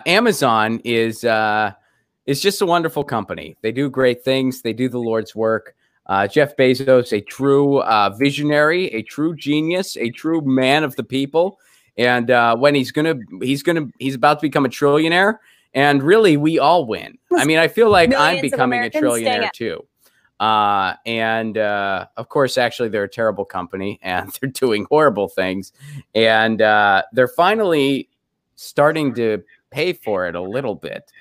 Amazon is just a wonderful company. They do great things. They do the Lord's work. Jeff Bezos, a true visionary, a true genius, a true man of the people. And when he's about to become a trillionaire, and really we all win. I mean, I feel like I'm becoming a trillionaire too. Of course, actually, they're a terrible company and they're doing horrible things. And they're finally starting to pay for it a little bit.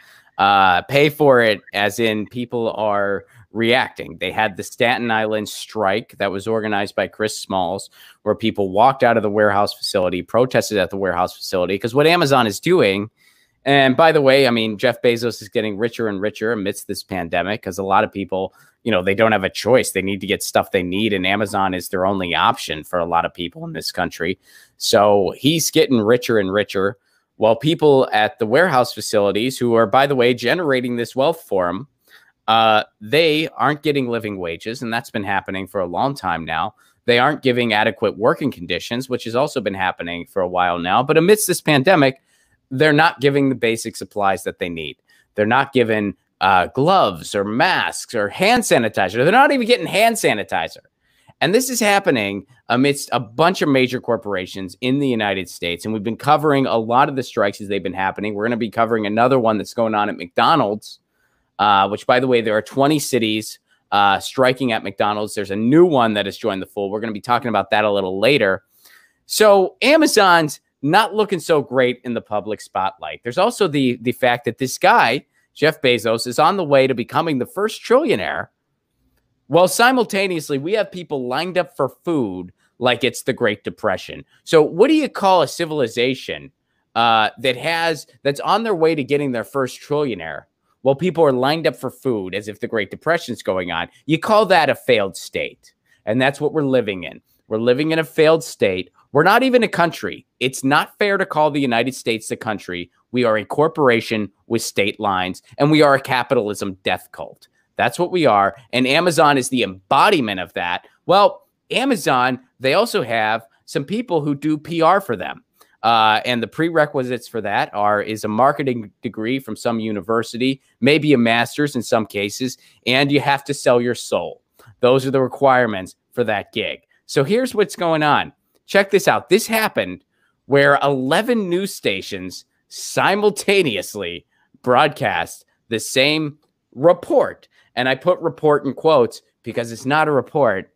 Pay for it as in people are reacting. They had the Staten Island strike that was organized by Chris Smalls, where people walked out of the warehouse facility, protested at the warehouse facility, because what Amazon is doing, and by the way, I mean, Jeff Bezos is getting richer and richer amidst this pandemic because a lot of people, you know, they don't have a choice. They need to get stuff they need, and Amazon is their only option for a lot of people in this country. So he's getting richer and richer, while people at the warehouse facilities, who are, by the way, generating this wealth for him, they aren't getting living wages, and that's been happening for a long time now. They aren't giving adequate working conditions, which has also been happening for a while now. But amidst this pandemic, they're not giving the basic supplies that they need. They're not given gloves or masks or hand sanitizer. They're not even getting hand sanitizer. And this is happening amidst a bunch of major corporations in the United States. And we've been covering a lot of the strikes as they've been happening. We're going to be covering another one that's going on at McDonald's, which, by the way, there are 20 cities striking at McDonald's. There's a new one that has joined the fold. We're going to be talking about that a little later. So Amazon's not looking so great in the public spotlight. There's also the fact that this guy, Jeff Bezos, is on the way to becoming the first trillionaire. Well, simultaneously, we have people lined up for food like it's the Great Depression. So what do you call a civilization that's on their way to getting their first trillionaire? Well, people are lined up for food as if the Great Depression is going on. You call that a failed state. And that's what we're living in. We're living in a failed state. We're not even a country. It's not fair to call the United States a country. We are a corporation with state lines, and we are a capitalism death cult. That's what we are. And Amazon is the embodiment of that. Well, Amazon, they also have some people who do PR for them. And the prerequisites for that is a marketing degree from some university, maybe a master's in some cases, and you have to sell your soul. Those are the requirements for that gig. So here's what's going on. Check this out. This happened where 11 news stations simultaneously broadcast the same report. And I put report in quotes because it's not a report.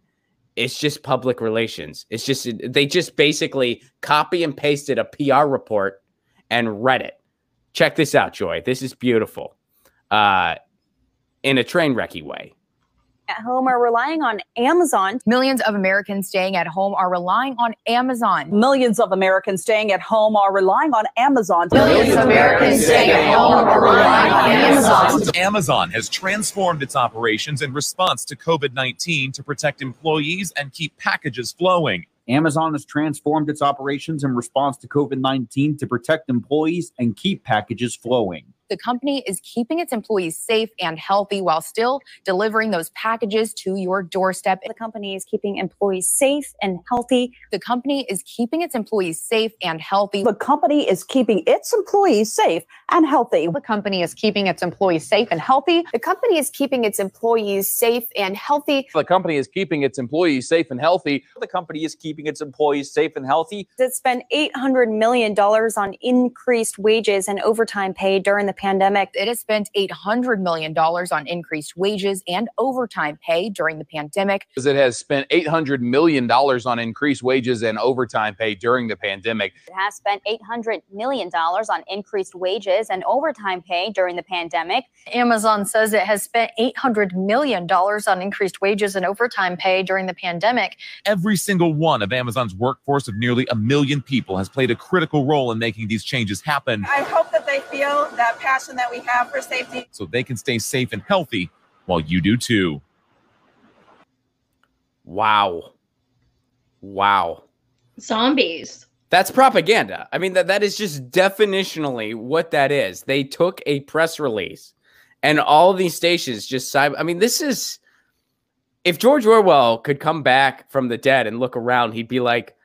It's just public relations. It's just, they just basically copy and pasted a PR report and read it. Check this out, Joy. This is beautiful. In a train wrecky way. At home are relying on Amazon. Millions of Americans staying at home are relying on Amazon. Millions of Americans staying at home are relying on Amazon. Millions of Americans staying at home are relying on Amazon. Amazon has transformed its operations in response to COVID-19 to protect employees and keep packages flowing. Amazon has transformed its operations in response to COVID-19 to protect employees and keep packages flowing. The company is keeping its employees safe and healthy while still delivering those packages to your doorstep. The company is keeping employees safe and healthy. The company is keeping its employees safe and healthy. The company is keeping its employees safe and healthy. The company is keeping its employees safe and healthy. The company is keeping its employees safe and healthy. The company is keeping its employees safe and healthy. The company is keeping its employees safe and healthy. It spent $800 million on increased wages and overtime pay during the pandemic. It has spent $800 million on increased wages and overtime pay during the pandemic. It has spent $800 million on increased wages and overtime pay during the pandemic. It has spent $800 million on increased wages and overtime pay during the pandemic. Amazon says it has spent $800 million on increased wages and overtime pay during the pandemic. Every single one of Amazon's workforce of nearly 1 million people has played a critical role in making these changes happen. I hope that they feel that passion that we have for safety, so they can stay safe and healthy while you do too. Wow. Wow. Zombies. That's propaganda. I mean, that is just definitionally what that is. They took a press release and all these stations just, I mean, this is, if George Orwell could come back from the dead and look around, he'd be like,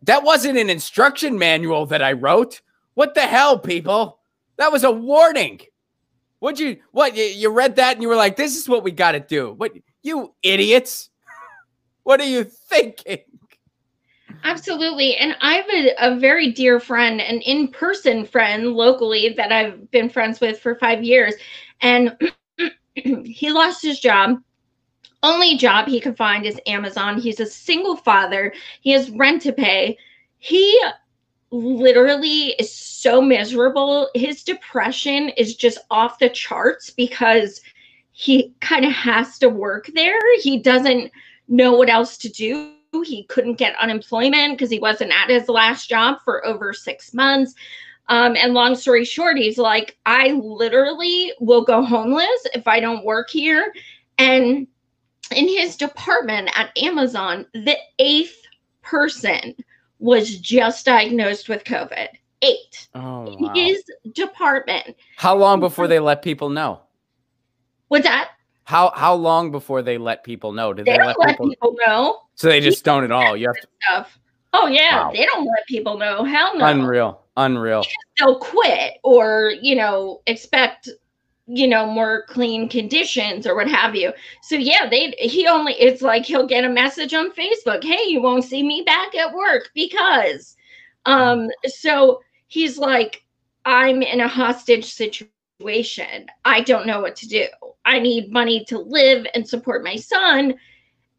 that wasn't an instruction manual that I wrote. What the hell, people? That was a warning. What you read that and you were like, this is what we got to do. What, you idiots? What are you thinking? Absolutely. And I have a very dear friend, an in-person friend locally that I've been friends with for 5 years. And he lost his job. Only job he could find is Amazon. He's a single father. He has rent to pay. He literally is so miserable. His depression is just off the charts because he kind of has to work there. He doesn't know what else to do. He couldn't get unemployment because he wasn't at his last job for over 6 months. And long story short, he's like, I literally will go homeless if I don't work here. And in his department at Amazon, the 8th person was just diagnosed with COVID. 8. Oh, wow. In his department. How long before they let people know? What's that? How long before they let people know? Did they don't let people know? So they just don't at all. You have to. Stuff. Oh yeah, wow. They don't let people know. Hell no. Unreal. They'll quit or expect more clean conditions or what have you. So yeah, it's like he'll get a message on Facebook, hey, you won't see me back at work because so he's like, I'm in a hostage situation. I don't know what to do. I need money to live and support my son.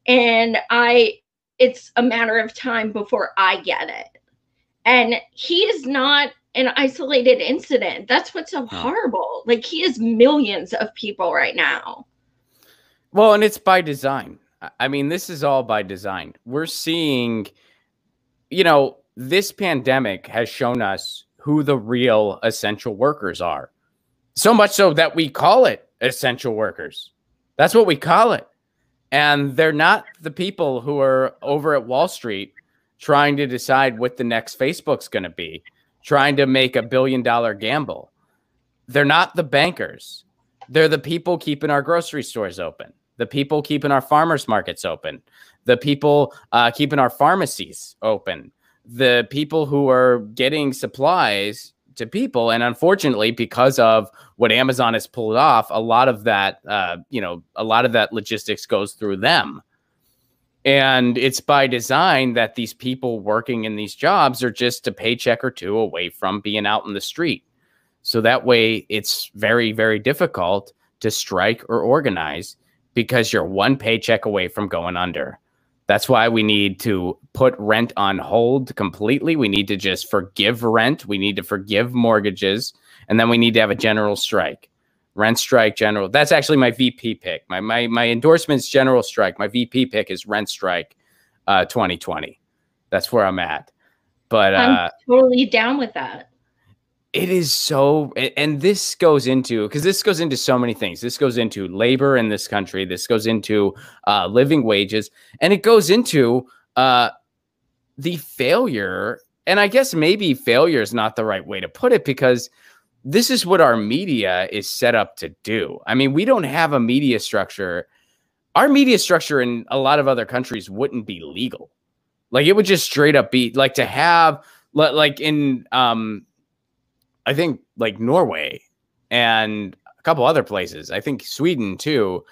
And it's a matter of time before I get it. And he is not an isolated incident. That's what's so horrible. Like, he has millions of people right now. Well, and it's by design. I mean, this is all by design. We're seeing, this pandemic has shown us who the real essential workers are. So much so that we call it essential workers. That's what we call it. And they're not the people who are over at Wall Street trying to decide what the next Facebook's going to be, trying to make $1 billion gamble. They're not the bankers. They're the people keeping our grocery stores open, the people keeping our farmers markets open, the people keeping our pharmacies open, the people who are getting supplies to people. And unfortunately, because of what Amazon has pulled off, a lot of that, logistics goes through them. And it's by design that these people working in these jobs are just a paycheck or two away from being out in the street. So that way it's very, very difficult to strike or organize because you're one paycheck away from going under. That's why we need to put rent on hold completely. We need to just forgive rent. We need to forgive mortgages. And then we need to have a general strike. Rent strike, general. That's actually my VP pick. My endorsement's general strike. My VP pick is rent strike 2020. That's where I'm at. But I'm totally down with that. It is so, and this goes into so many things. This goes into labor in this country. This goes into living wages, and it goes into the failure. And I guess maybe failure is not the right way to put it, because this is what our media is set up to do. I mean, we don't have a media structure. Our media structure in a lot of other countries wouldn't be legal. Like, it would just straight up be like to have, like in, I think like Norway and a couple other places, I think Sweden too,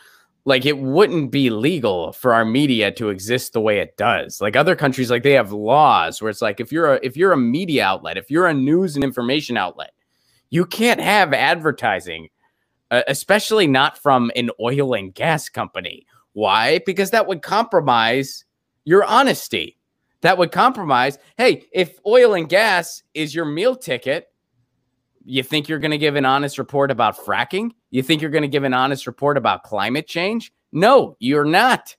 like it wouldn't be legal for our media to exist the way it does. Like other countries, like they have laws where it's like, if you're a media outlet, if you're a news and information outlet, you can't have advertising, especially not from an oil and gas company. Why? Because that would compromise your honesty. That would compromise, hey, if oil and gas is your meal ticket, you think you're going to give an honest report about fracking? You think you're going to give an honest report about climate change? No, you're not.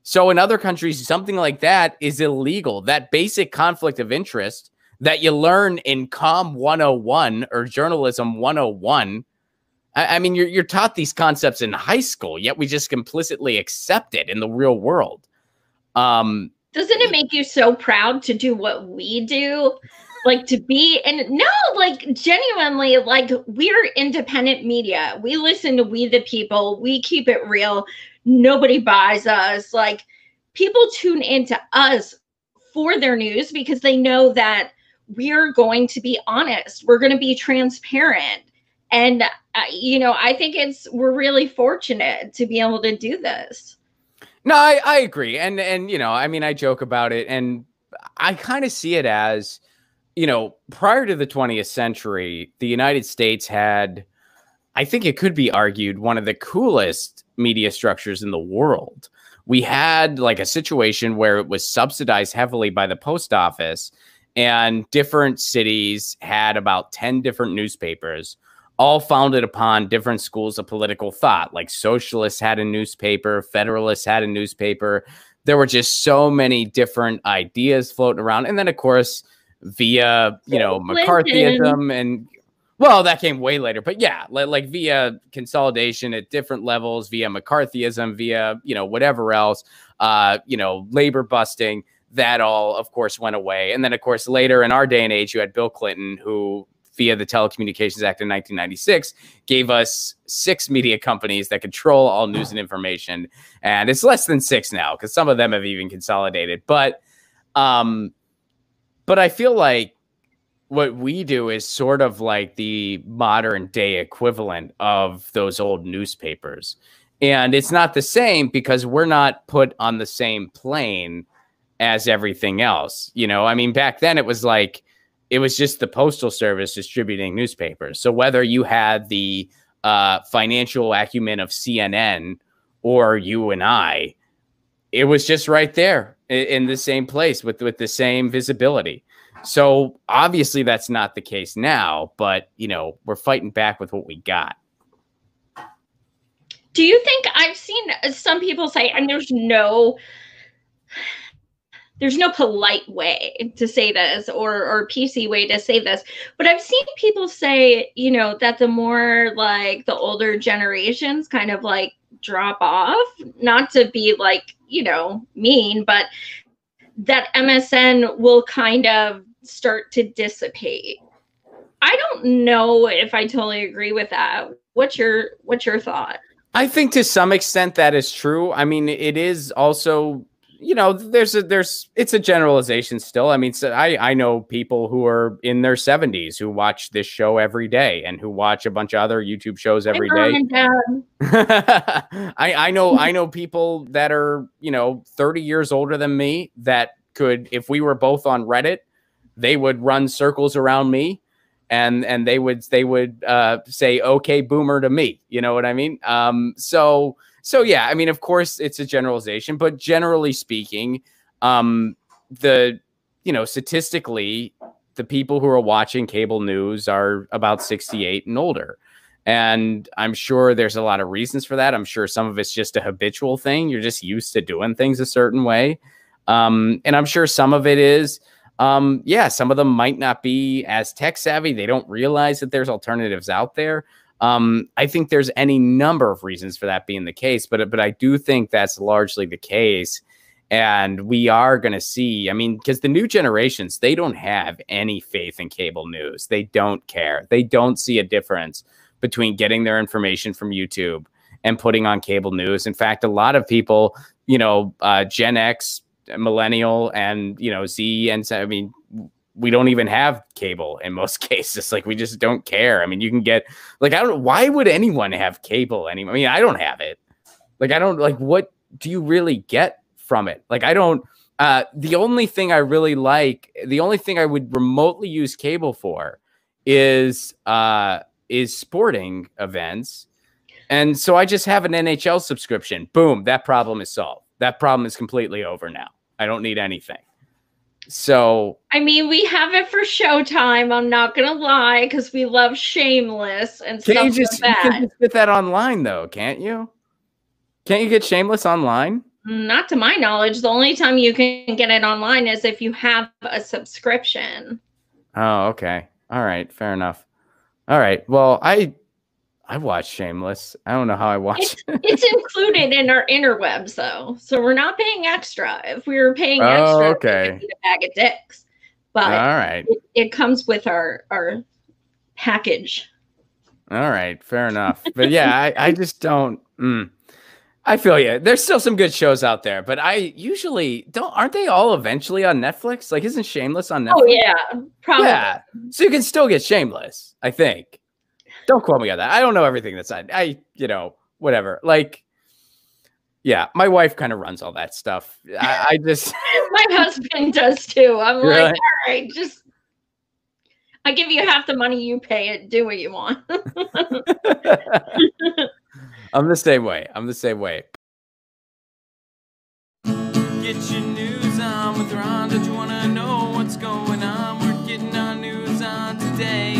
So in other countries, something like that is illegal. That basic conflict of interest that you learn in Comm 101 or Journalism 101. I mean, you're taught these concepts in high school, yet we just implicitly accept it in the real world. Doesn't it make you so proud to do what we do? Like to be, and no, like genuinely, like we're independent media. We listen to We the People. We keep it real. Nobody buys us. Like people tune into us for their news because they know that we're going to be honest. We're going to be transparent. And, I think we're really fortunate to be able to do this. No, I agree. And, I mean, I joke about it, and I kind of see it as, prior to the 20th century, the United States had, I think it could be argued, one of the coolest media structures in the world. We had like a situation where it was subsidized heavily by the post office, and different cities had about 10 different newspapers, all founded upon different schools of political thought. Like socialists had a newspaper, federalists had a newspaper. There were just so many different ideas floating around. And then, of course, via, McCarthyism and, well, that came way later, but yeah, like via consolidation at different levels, via McCarthyism, via, whatever else, labor busting, that all, of course, went away. And then, of course, later in our day and age, you had Bill Clinton, who, via the Telecommunications Act in 1996, gave us 6 media companies that control all news and information. And it's less than 6 now, because some of them have even consolidated. But I feel like what we do is sort of like the modern day equivalent of those old newspapers. And it's not the same because we're not put on the same plane as everything else. I mean, back then it was just the Postal Service distributing newspapers. So whether you had the financial acumen of CNN or you and I, it was just right there in the same place with the same visibility. So obviously that's not the case now, but, we're fighting back with what we got. Do you think, I've seen some people say, and there's no polite way to say this or PC way to say this, but I've seen people say, that the more like the older generations kind of like drop off, not to be like, mean, but that MSN will kind of start to dissipate. I don't know if I totally agree with that. What's your thought? I think to some extent that is true. I mean, it is also, it's a generalization still. I mean, so I know people who are in their 70s who watch this show every day and who watch a bunch of other YouTube shows every day. I know people that are, 30 years older than me that could, if we were both on Reddit, they would run circles around me and they would say, okay, boomer to me. You know what I mean? So yeah, I mean, of course it's a generalization, but generally speaking, statistically, the people who are watching cable news are about 68 and older. And I'm sure there's a lot of reasons for that. I'm sure some of it's just a habitual thing. You're just used to doing things a certain way. And I'm sure some of it is, some of them might not be as tech savvy. They don't realize that there's alternatives out there. I think there's any number of reasons for that being the case, but I do think that's largely the case. And we are going to see, I mean, because the new generations, they don't have any faith in cable news. They don't care. They don't see a difference between getting their information from YouTube and putting on cable news. In fact, a lot of people, Gen X, millennial, and, Z, and I mean, we don't even have cable in most cases. Like, we just don't care. I mean, you can get, like, I don't, why would anyone have cable anymore? I mean, I don't have it. Like, I don't, like, what do you really get from it? Like, I don't, the only thing I really like, the only thing I would remotely use cable for is sporting events. And so I just have an NHL subscription. Boom, that problem is solved. That problem is completely over now. I don't need anything. So, I mean, we have it for Showtime. I'm not gonna lie, because we love Shameless and stuff like that. You can just get that online, though, can't you? Can't you get Shameless online? Not to my knowledge. The only time you can get it online is if you have a subscription. Oh, okay. All right, fair enough. All right. Well, I watch Shameless. I don't know how I watch it. It's included in our interwebs, though, so we're not paying extra. If we were paying extra, okay, we'd need a bag of dicks. But all right, it comes with our package. All right, fair enough. But yeah, I just don't. I feel you. There's still some good shows out there, but I usually don't. Aren't they all eventually on Netflix? Like, isn't Shameless on Netflix? Oh yeah, probably. Yeah. So you can still get Shameless, I think. Don't quote me on that. I don't know everything that's on. Whatever. Like, yeah, my wife kind of runs all that stuff. I just. My husband does too. I'm Really? like, all right, just. I give you half the money, you pay it. Do what you want. I'm the same way. Get your news on with Ron. Don't you want to know what's going on? We're getting our news on today.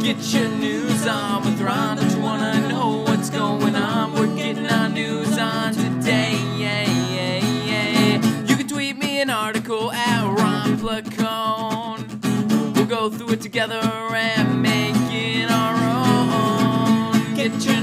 Get your news on with Ron. Don't you want to know what's going on? We're getting our news on today. Yeah, yeah, yeah. You can tweet me an article at Ron Placone. We'll go through it together and make it our own. Get your